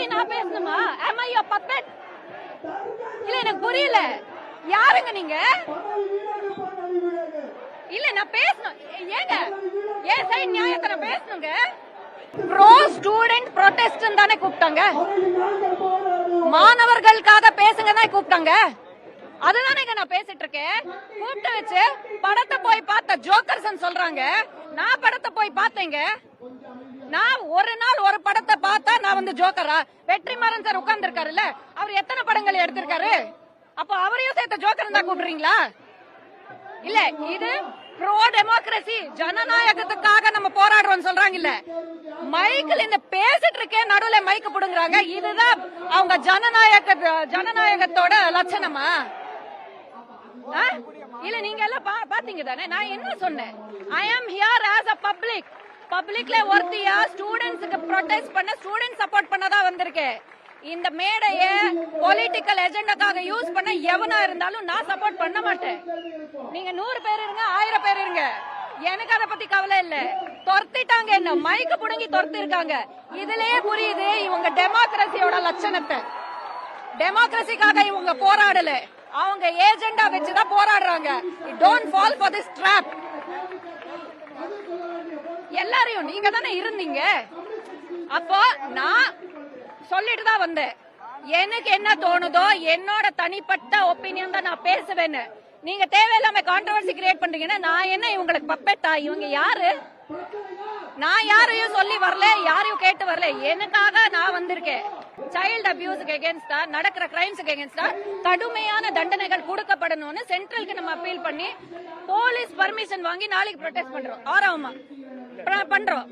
கேள்வி நான் பேசணுமா? am I your puppet? இல்ல எனக்கு புரியல, யாருங்க நீங்க? இல்ல நான் பேசணும், ஏங்க ஏன் சைடு நியாயத்தை நான் பேசணுங்க. ப்ரோ ஸ்டூடெண்ட் ப்ரொடெஸ்ட் தானே கூப்பிட்டாங்க, மாணவர்களுக்காக பேசுங்க தான் கூப்பிட்டாங்க. அதுதானே நான் பேசிட்டு இருக்கேன். கூப்பிட்டு வச்சு படத்தை போய் பார்த்த ஜோக்கர்ஸ் சொல்றாங்க. நான் படத்தை போய் பார்த்தேங்க. நான் ஒரு நாள் ஒரு படத்தை பார்த்தா நான் வந்து ஜோக்கரா? வெற்றிமாறன் சார் உட்கார்ந்து இருக்காருல்ல, அவர் எத்தனை படங்கள் எடுத்திருக்காரு? அப்ப அவரையும் சேர்த்த ஜோக்கர் தான் கூப்பிடுறீங்களா? இல்ல இது ப்ரோ டெமோக்ரசி, ஜனநாயகத்துக்காக நம்ம போராடுறோம் சொல்றாங்க. இல்ல மைக்கில் இந்த பேசிட்டு இருக்கேன், நடுவுல மைக்கு புடுங்குறாங்க. இதுதான் அவங்க ஜனநாயகத்தோட லட்சணமா? இல்ல நீங்க எல்லாம் பாத்தீங்க தானே நான் என்ன சொன்னேன். ஐ ஆம் ஹியர் ஆஸ் அ பப்ளிக்ல ஒருத்தியா ஸ்டூடெண்ட்ஸ்க்கு ப்ரொடெஸ்ட் பண்ண, ஸ்டூடெண்ட் சப்போர்ட் பண்ணதான் வந்திருக்கேன். இந்த மேடைய பொலிட்டிக்கல் எஜெண்டாக்காக யூஸ் பண்ண எவனா இருந்தாலும் நான் சப்போர்ட் பண்ண மாட்டேன். நீங்க 100 பேர் இருங்க, 1000 பேர் இருங்க, எனக்கு அதை பத்தி கவலை இல்ல. துரத்திட்டாங்க, என்ன மைக்கு புடுங்கி துரத்தி இருக்காங்க. இதுலயே புரியுது இவங்க டெமோக்ரஸியோட லட்சணத்தை. டெமோக்ரஸிக்காக இவங்க போராடல, அவங்க ஏஜெண்டா வச்சுதான் போராடுறாங்க. Don't fall for this drop. எல்லாரையும் நீங்க தானே இருந்தீங்க. அப்போ நான் சொல்லிட்டு தான் வந்தேன், எனக்கு என்ன தோணுதோ என்னோட தனிப்பட்ட ஒப்பீனியன் தான் நான் பேசுவேன்னு. நீங்க தேவையில்லாம கான்ட்ரோவர்சி கிரியேட் பண்றீங்கன்னா நான் என்ன இவங்களுக்கு பப்பெட்டா? இவங்க யாரு? நான் யாரையும் சொல்லி வரல, யாரையும் கேட்டு வரல. எனக்காக நான் வந்திருக்கேன். சைல்டு அபியூஸ்க்கு எகென்ஸ்டா, நடக்கிற கிரைம்ஸ்க்கு எகென்ஸ்டா கடுமையான தண்டனைகள் கொடுக்கப்படணும்னு சென்ட்ரலுக்கு நம்ம அப்பீல் பண்ணி போலீஸ் பர்மிஷன் வாங்கி நாளைக்கு ப்ரொடெஸ்ட் பண்றோம். ஆறாவமா பண்றோம்.